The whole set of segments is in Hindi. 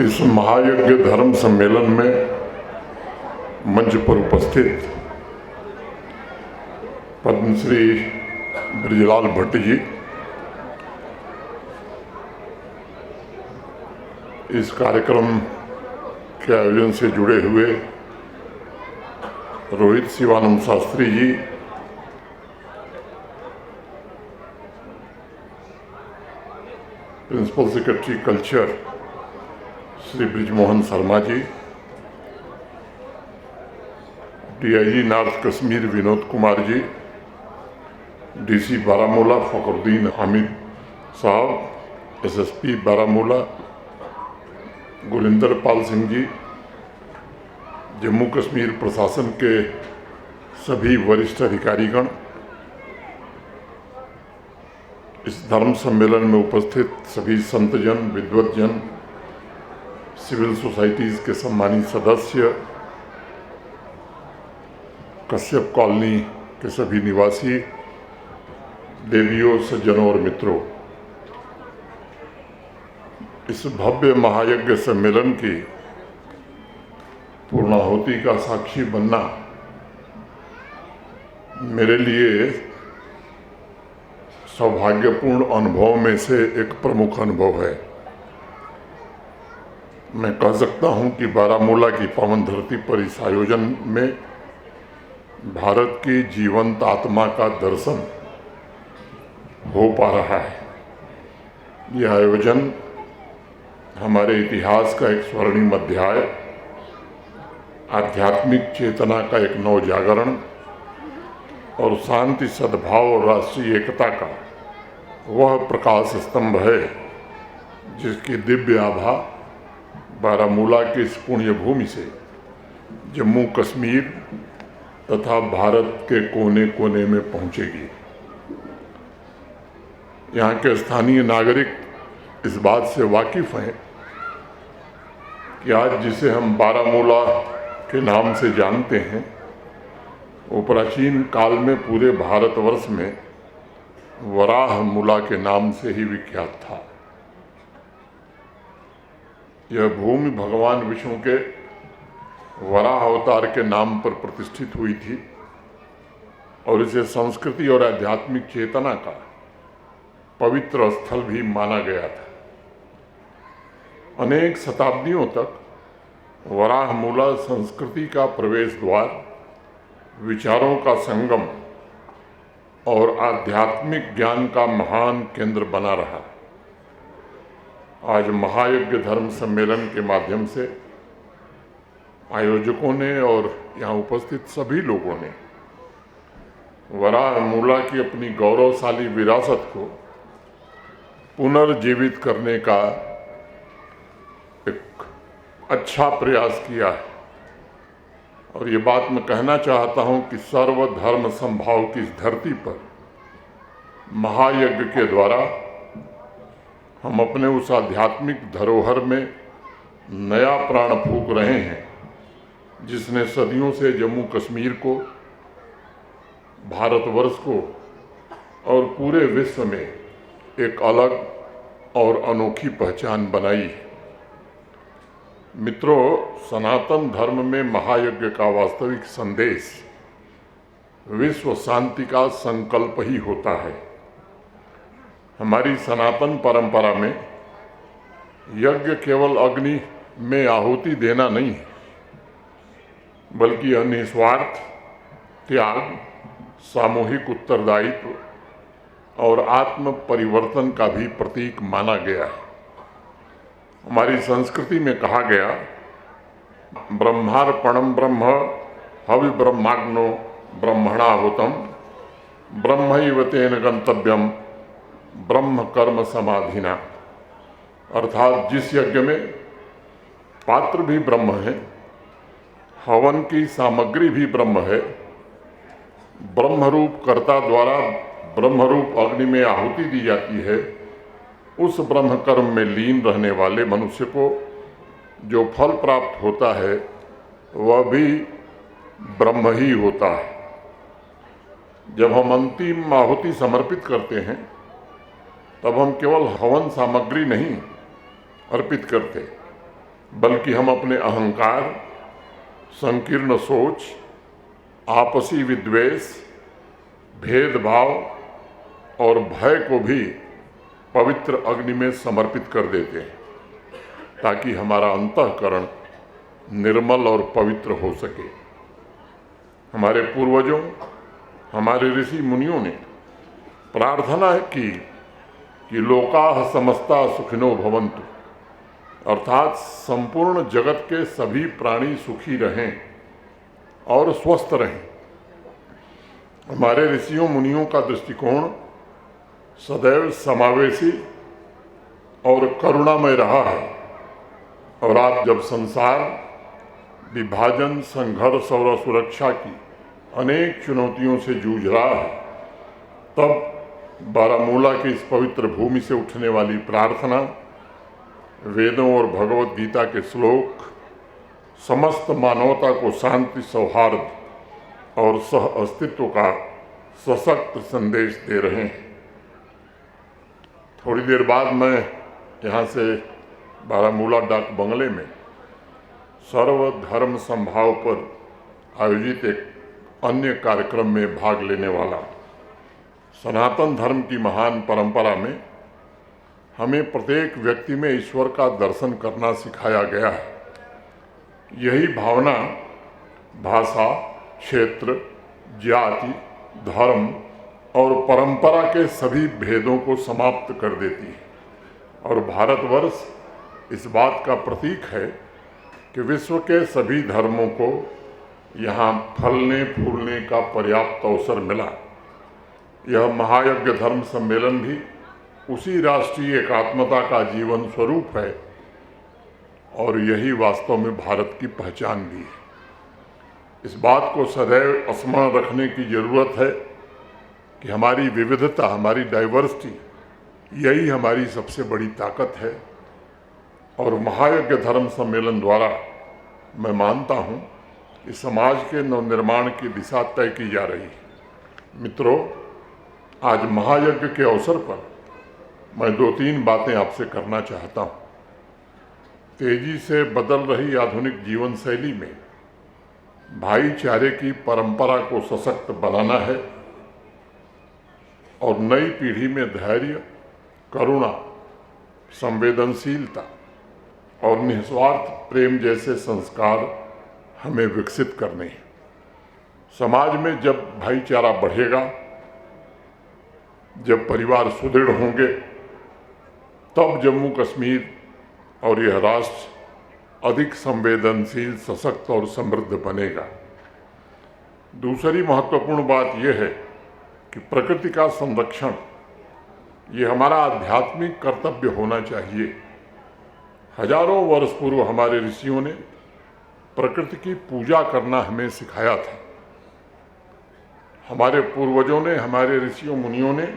इस महायज्ञ धर्म सम्मेलन में मंच पर उपस्थित पद्मश्री ब्रजलाल भट्ट जी, इस कार्यक्रम के आयोजन से जुड़े हुए Rohit Shivanand Shastri ji, principal secretary culture Shri Brijmohan Sharma ji, DIG north Kashmir Vinod Kumar ji, DC Baramulla Fakhruddin Hamid Sahab, SSP Baramulla Gurinder Pal Singh ji, Jammu Kashmir प्रशासन के सभी वरिष्ठ अधिकारीगण, इस धर्म सम्मेलन में उपस्थित सभी संतजन, विद्वतजन, सिविल सोसाइटीज़ के सम्मानित सदस्य, कश्यप कॉलोनी के सभी निवासी, देवियों, सज्जनों और मित्रों, इस भव्य महायज्ञ सम्मेलन की पूर्णाहुति का साक्षी बनना मेरे लिए सौभाग्यपूर्ण अनुभव में से एक प्रमुख अनुभव है। मैं कह सकता हूं कि बारामूला की पावन धरती पर इस आयोजन में भारत की जीवंत आत्मा का दर्शन हो पा रहा है। यह आयोजन हमारे इतिहास का एक स्वर्णिम अध्याय, आध्यात्मिक चेतना का एक नव जागरण और शांति, सद्भाव और राष्ट्रीय एकता का वह प्रकाश स्तंभ है जिसकी दिव्य आभा बारामूला की इस पुण्य भूमि से जम्मू कश्मीर तथा भारत के कोने कोने में पहुंचेगी। यहाँ के स्थानीय नागरिक इस बात से वाकिफ हैं कि आज जिसे हम बारामूला के नाम से जानते हैं, वो प्राचीन काल में पूरे भारतवर्ष में वराहमूला के नाम से ही विख्यात था। यह भूमि भगवान विष्णु के वराह अवतार के नाम पर प्रतिष्ठित हुई थी और इसे संस्कृति और आध्यात्मिक चेतना का पवित्र स्थल भी माना गया था। अनेक शताब्दियों तक वराहमूला संस्कृति का प्रवेश द्वार, विचारों का संगम और आध्यात्मिक ज्ञान का महान केंद्र बना रहा। आज महायज्ञ धर्म सम्मेलन के माध्यम से आयोजकों ने और यहाँ उपस्थित सभी लोगों ने वराहमूला की अपनी गौरवशाली विरासत को पुनर्जीवित करने का एक अच्छा प्रयास किया है। और ये बात मैं कहना चाहता हूँ कि सर्वधर्म समभाव की इस धरती पर महायज्ञ के द्वारा हम अपने उस आध्यात्मिक धरोहर में नया प्राण फूंक रहे हैं जिसने सदियों से जम्मू कश्मीर को, भारतवर्ष को और पूरे विश्व में एक अलग और अनोखी पहचान बनाई है। मित्रों, सनातन धर्म में महायज्ञ का वास्तविक संदेश विश्व शांति का संकल्प ही होता है। हमारी सनातन परंपरा में यज्ञ केवल अग्नि में आहुति देना नहीं है, बल्कि यह निस्वार्थ त्याग, सामूहिक उत्तरदायित्व और आत्म परिवर्तन का भी प्रतीक माना गया है। हमारी संस्कृति में कहा गया, ब्रह्मार्पणम ब्रह्म हविर्ब्रह्माग्नो ब्रह्मणाहुतम ब्रह्मैव तेन गंतव्यम ब्रह्म कर्म समाधिना। अर्थात जिस यज्ञ में पात्र भी ब्रह्म है, हवन की सामग्री भी ब्रह्म है, ब्रह्मरूप कर्ता द्वारा ब्रह्मरूप अग्नि में आहुति दी जाती है, उस ब्रह्म कर्म में लीन रहने वाले मनुष्य को जो फल प्राप्त होता है वह भी ब्रह्म ही होता है। जब हम अंतिम आहुति समर्पित करते हैं तब हम केवल हवन सामग्री नहीं अर्पित करते, बल्कि हम अपने अहंकार, संकीर्ण सोच, आपसी विद्वेष, भेदभाव और भय को भी पवित्र अग्नि में समर्पित कर देते हैं, ताकि हमारा अंतःकरण निर्मल और पवित्र हो सके। हमारे पूर्वजों, हमारे ऋषि मुनियों ने प्रार्थना की कि लोकाः समस्ता सुखिनो भवन्तु, अर्थात संपूर्ण जगत के सभी प्राणी सुखी रहें और स्वस्थ रहें। हमारे ऋषियों मुनियों का दृष्टिकोण सदैव समावेशी और करुणामय रहा है, और आज जब संसार विभाजन, संघर्ष और असुरक्षा की अनेक चुनौतियों से जूझ रहा है, तब बारामूला की इस पवित्र भूमि से उठने वाली प्रार्थना, वेदों और भगवत गीता के श्लोक समस्त मानवता को शांति, सौहार्द और सह अस्तित्व का सशक्त संदेश दे रहे हैं। थोड़ी देर बाद मैं यहाँ से बारामूला डाक बंगले में सर्वधर्म समभाव पर आयोजित एक अन्य कार्यक्रम में भाग लेने वाला। सनातन धर्म की महान परंपरा में हमें प्रत्येक व्यक्ति में ईश्वर का दर्शन करना सिखाया गया है। यही भावना भाषा, क्षेत्र, जाति, धर्म और परंपरा के सभी भेदों को समाप्त कर देती है, और भारतवर्ष इस बात का प्रतीक है कि विश्व के सभी धर्मों को यहाँ फलने फूलने का पर्याप्त अवसर मिला। यह महायज्ञ धर्म सम्मेलन भी उसी राष्ट्रीय एकात्मता का जीवन स्वरूप है, और यही वास्तव में भारत की पहचान भी है। इस बात को सदैव स्मरण रखने की जरूरत है कि हमारी विविधता, हमारी डाइवर्सिटी, यही हमारी सबसे बड़ी ताकत है। और महायज्ञ धर्म सम्मेलन द्वारा मैं मानता हूँ कि समाज के नवनिर्माण की दिशा तय की जा रही है। मित्रों, आज महायज्ञ के अवसर पर मैं 2-3 बातें आपसे करना चाहता हूँ। तेजी से बदल रही आधुनिक जीवन शैली में भाईचारे की परंपरा को सशक्त बनाना है, और नई पीढ़ी में धैर्य, करुणा, संवेदनशीलता और निस्वार्थ प्रेम जैसे संस्कार हमें विकसित करने हैं। समाज में जब भाईचारा बढ़ेगा, जब परिवार सुदृढ़ होंगे, तब जम्मू कश्मीर और यह राष्ट्र अधिक संवेदनशील, सशक्त और समृद्ध बनेगा। दूसरी महत्वपूर्ण बात यह है कि प्रकृति का संरक्षण ये हमारा आध्यात्मिक कर्तव्य होना चाहिए। हजारों वर्ष पूर्व हमारे ऋषियों ने प्रकृति की पूजा करना हमें सिखाया था। हमारे पूर्वजों ने, हमारे ऋषियों मुनियों ने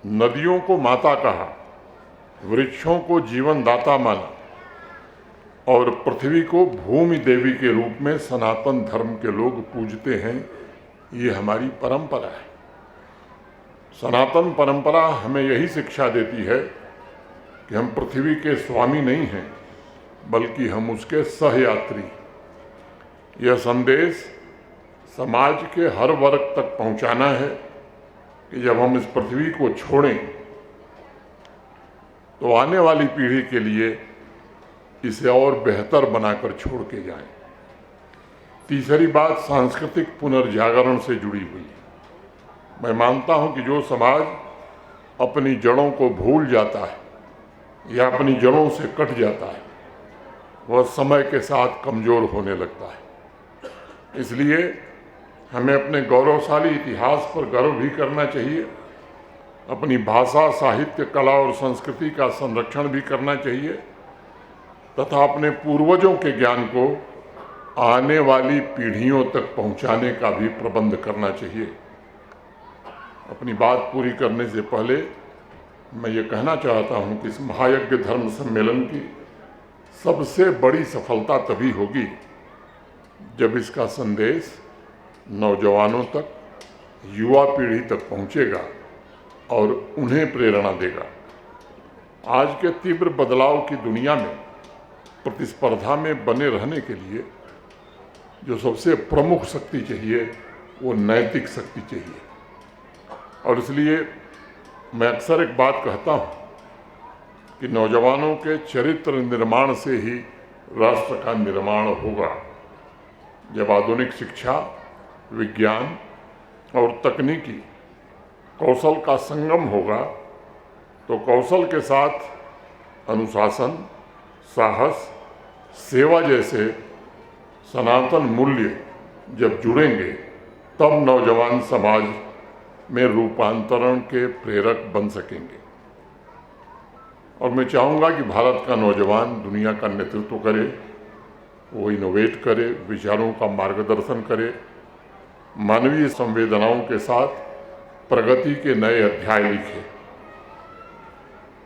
नदियों को माता कहा, वृक्षों को जीवन दाता माना, और पृथ्वी को भूमि देवी के रूप में सनातन धर्म के लोग पूजते हैं। ये हमारी परंपरा है। सनातन परंपरा हमें यही शिक्षा देती है कि हम पृथ्वी के स्वामी नहीं हैं, बल्कि हम उसके सहयात्री। यह संदेश समाज के हर वर्ग तक पहुंचाना है कि जब हम इस पृथ्वी को छोड़ें तो आने वाली पीढ़ी के लिए इसे और बेहतर बनाकर छोड़ के जाएं। तीसरी बात सांस्कृतिक पुनर्जागरण से जुड़ी हुई है। मैं मानता हूं कि जो समाज अपनी जड़ों को भूल जाता है या अपनी जड़ों से कट जाता है, वह समय के साथ कमज़ोर होने लगता है। इसलिए हमें अपने गौरवशाली इतिहास पर गर्व भी करना चाहिए, अपनी भाषा, साहित्य, कला और संस्कृति का संरक्षण भी करना चाहिए, तथा अपने पूर्वजों के ज्ञान को आने वाली पीढ़ियों तक पहुंचाने का भी प्रबंध करना चाहिए। अपनी बात पूरी करने से पहले मैं ये कहना चाहता हूँ कि इस महायज्ञ धर्म सम्मेलन की सबसे बड़ी सफलता तभी होगी जब इसका संदेश नौजवानों तक, युवा पीढ़ी तक पहुँचेगा और उन्हें प्रेरणा देगा। आज के तीव्र बदलाव की दुनिया में प्रतिस्पर्धा में बने रहने के लिए जो सबसे प्रमुख शक्ति चाहिए वो नैतिक शक्ति चाहिए। और इसलिए मैं अक्सर एक बात कहता हूँ कि नौजवानों के चरित्र निर्माण से ही राष्ट्र का निर्माण होगा। जब आधुनिक शिक्षा, विज्ञान और तकनीकी कौशल का संगम होगा तो कौशल के साथ अनुशासन, साहस, सेवा जैसे सनातन मूल्य जब जुड़ेंगे तब नौजवान समाज में रूपांतरण के प्रेरक बन सकेंगे। और मैं चाहूँगा कि भारत का नौजवान दुनिया का नेतृत्व करे, वो इनोवेट करे, विचारों का मार्गदर्शन करे, मानवीय संवेदनाओं के साथ प्रगति के नए अध्याय लिखे।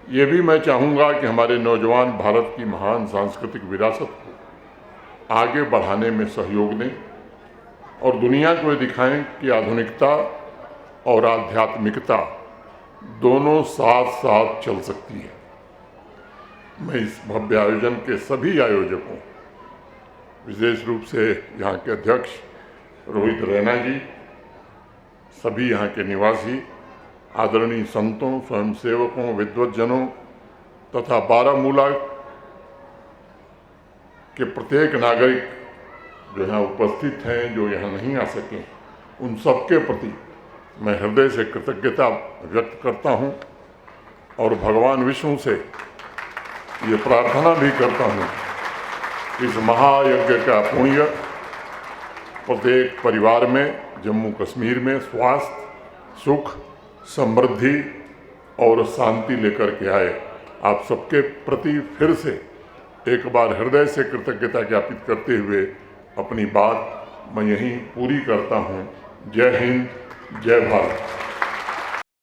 ये भी मैं चाहूँगा कि हमारे नौजवान भारत की महान सांस्कृतिक विरासत को आगे बढ़ाने में सहयोग दें और दुनिया को दिखाएं कि आधुनिकता और आध्यात्मिकता दोनों साथ साथ चल सकती है। मैं इस भव्य आयोजन के सभी आयोजकों, विशेष रूप से यहाँ के अध्यक्ष रोहित रैना जी, सभी यहाँ के निवासी, आदरणीय संतों, स्वयंसेवकों, विद्वज्जनों तथा बारामूला के प्रत्येक नागरिक जो यहाँ उपस्थित हैं, जो यहाँ नहीं आ सके, उन सबके प्रति मैं हृदय से कृतज्ञता व्यक्त करता हूँ और भगवान विष्णु से ये प्रार्थना भी करता हूँ इस महायज्ञ का पुण्य प्रत्येक परिवार में, जम्मू कश्मीर में स्वास्थ्य, सुख, समृद्धि और शांति लेकर के आए। आप सबके प्रति फिर से एक बार हृदय से कृतज्ञता ज्ञापित करते हुए अपनी बात मैं यहीं पूरी करता हूँ। जय हिंद, जय भारत।